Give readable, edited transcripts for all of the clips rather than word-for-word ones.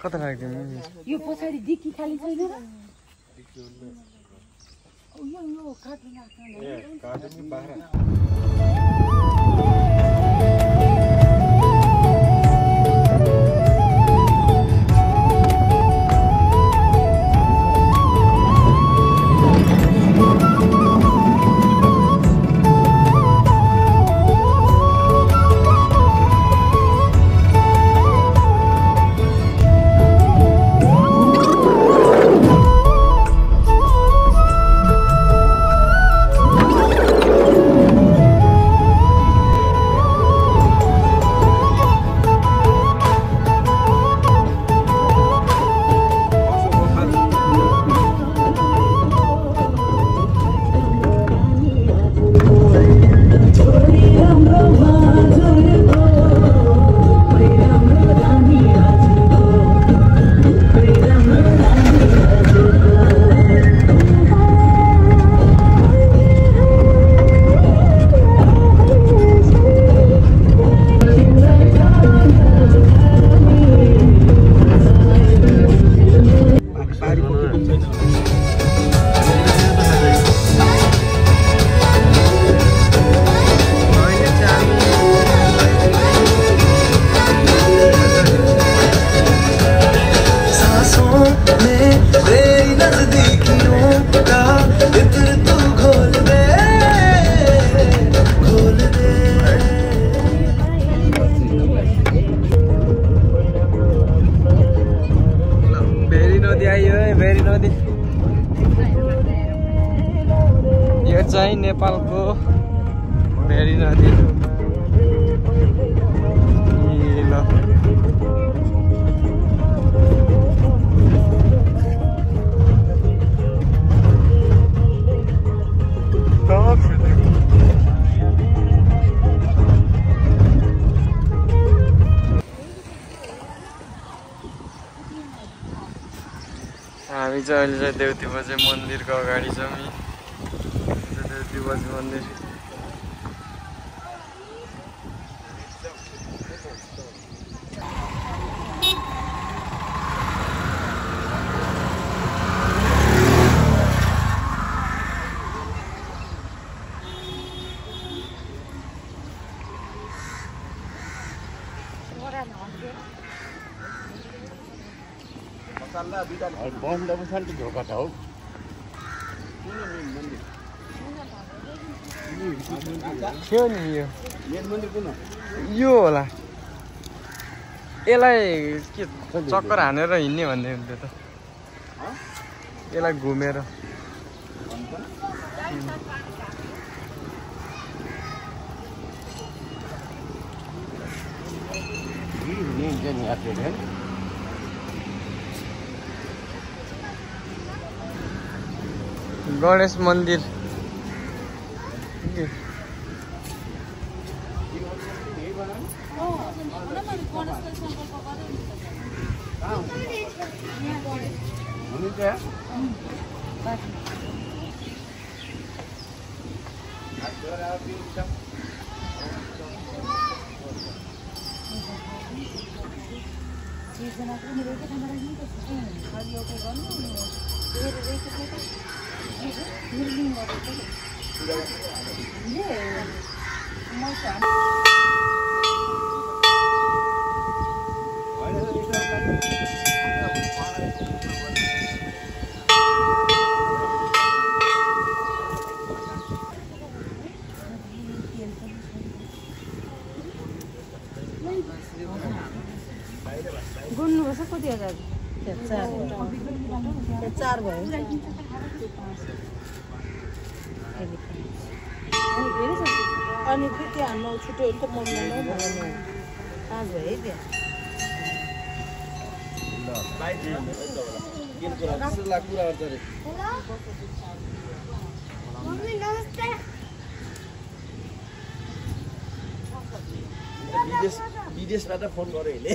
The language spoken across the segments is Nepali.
कता राख्दिनु यो पछाडी डिक्की खाली छैन र यो काट्नु यो चाहिँ नेपालको भेरी नदी हामी चाहिँ अहिले चाहिँ देउती बजे मन्दिरको अगाडि छौँ नि देउती बजे मन्दिर थियो नि यो होला यसलाई के चक्कर हानेर हिँड्ने भन्ने हुन्थ्यो त यसलाई घुमेर गणेश मन्दिर कति हजार 4 भयो अनि फेरि हाम्रो छुट्टै मनमा 5 भयो है त्यहाँ विदेशबाट फोन गरे अहिले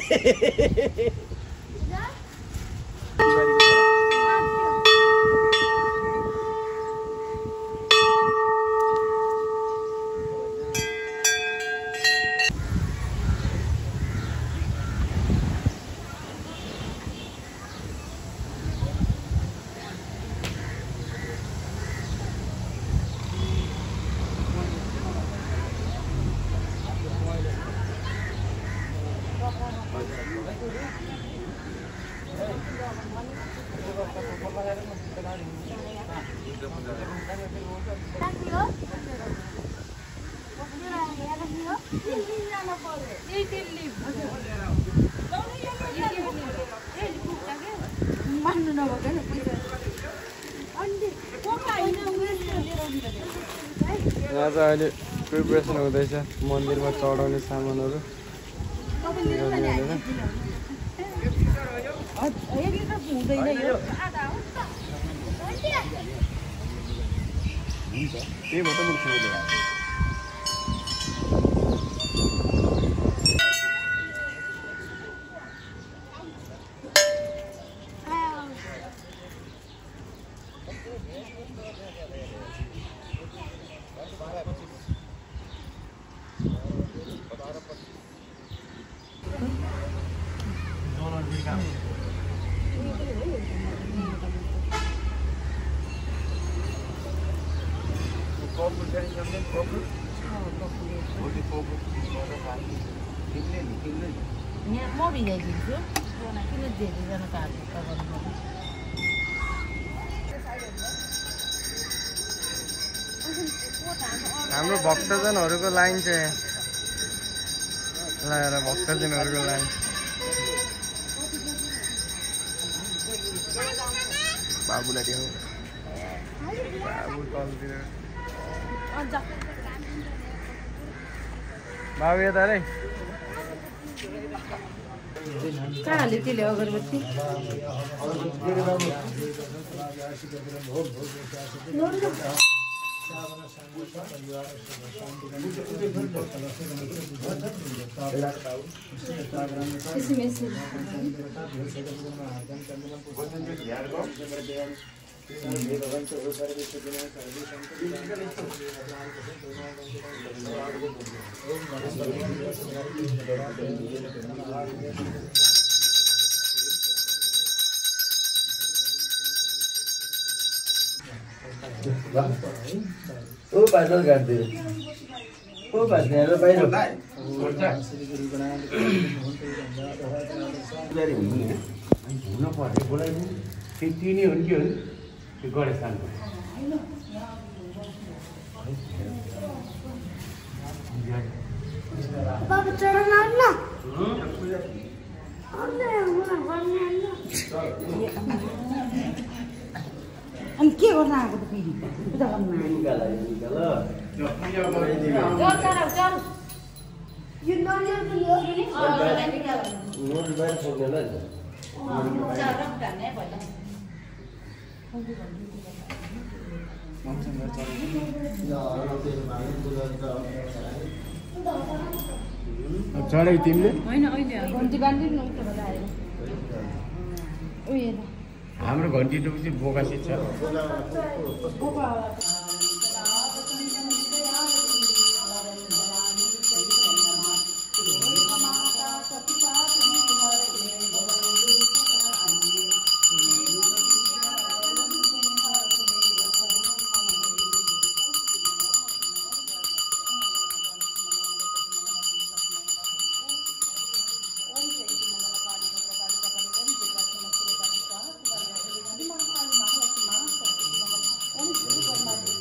यहाँ चाहिँ अहिले प्रिपरेसन हुँदैछ मन्दिरमा चढाउने सामानहरू हाम्रो भक्तजनहरूको लाइन चाहिँ लगाएर भक्तजनहरूको लाइन बाबुलाई देऊ बाबु तलतिर बाबु यता रे कहाँ हाल्यो त्यसले अगरबत्ती ओ पैदल कर दे ओ पैदल पैदल हुन पर्ने बोलाइनु त्यति नै हो नि के हो त्यो गणेश थानको बाबा चढाउन आउनु अनि के गर्न आएको त फेरि पूजा गर्न यो नरियल चढाइ तिमीले होइन अहिले घन्टी बाँधिदिनु न उता आएर उयो हाम्रो घन्टी टुपछि बोकासी छ Om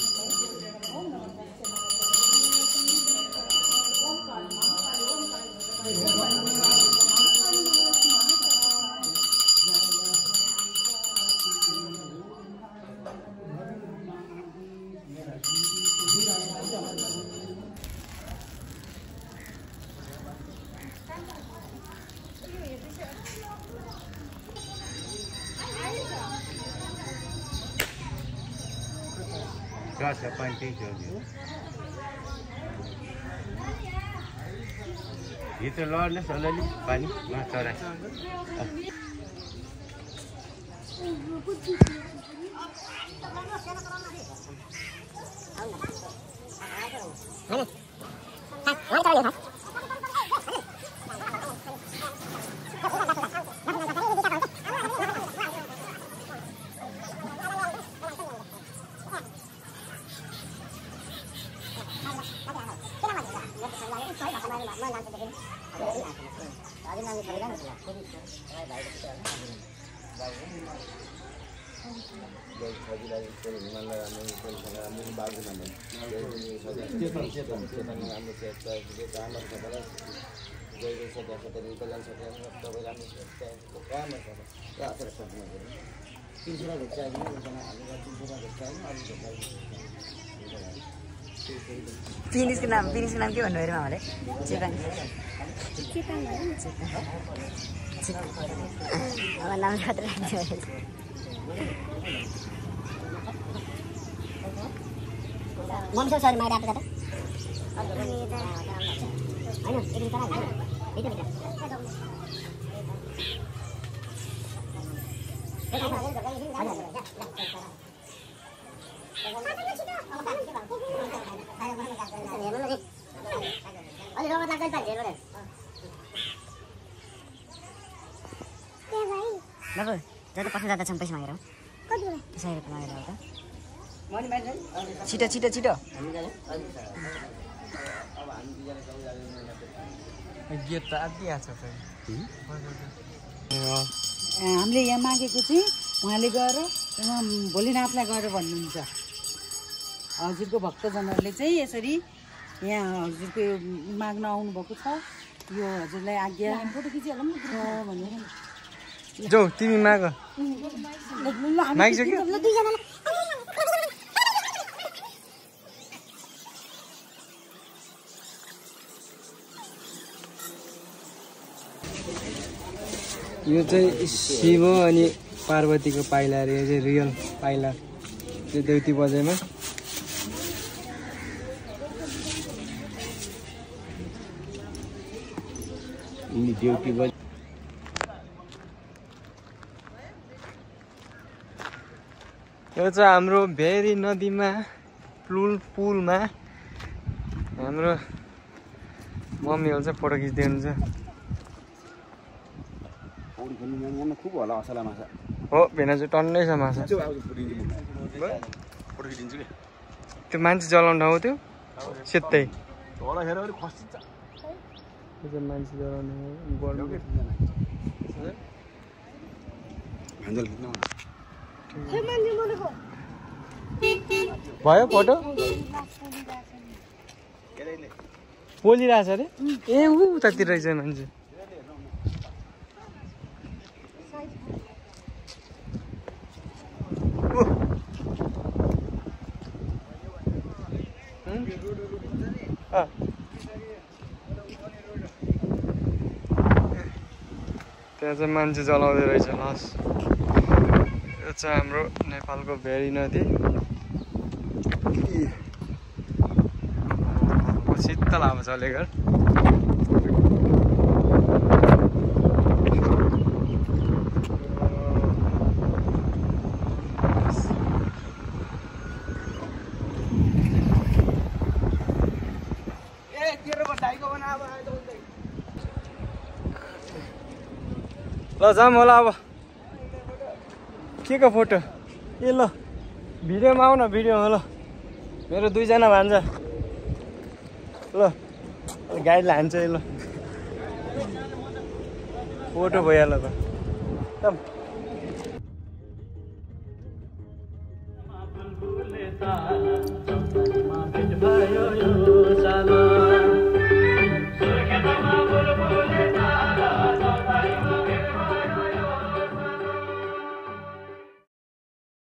छ पानी त्यही छ भित्र लड्नुहोस् अलिअलि पानीमा चरा फिनिसको नाम के भन्नु हेर मामाले चेतन अब नाम खतरा मम्मी सरी माइड आएको बाबु जति पछि जाँदा पैसा मागेर पैसा मागेर हो त छिटो छिटो छिटो गेट त आदिहाल्छ हामीले यहाँ मागेको चाहिँ उहाँले गएर भोलिनाथलाई गएर भन्नुहुन्छ हजुरको भक्तजनहरूले चाहिँ यसरी यहाँ हजुरको माग्न आउनुभएको छ यो हजुरलाई आज्ञा फोटो खिचिहालौँ भनेर जाऊ तिमी माग मागिसक्यो यो चाहिँ शिव अनि पार्वतीको पाइला अरे यो चाहिँ रियल पाइला त्यो देउती बजाइमा देउती बजाइ यो चाहिँ हाम्रो भेरी नदीमा पुलमा हाम्रो मम्मीहरू चाहिँ फोटो खिच्दै हुनुहुन्छ हो भेना चाहिँ टन्नै छ माछा त्यो मान्छे जलाउने ठाउँ त्यो सेतै मान्छे जलाउने भयो फोटो पोलिरहेछ अरे ए उतातिर रहेछ मान्छे त्यहाँ चाहिँ मान्छे जलाउँदै रहेछ लस यो चाहिँ हाम्रो नेपालको भेरी नदी शीतल हावा चलेको ल जाम होला अब के को फोटो ए ल भिडियोमा आऊ न भिडियोमा ल मेरो दुईजना भान्जा ल गाइड लान्छ ल फोटो भइहाल्यो त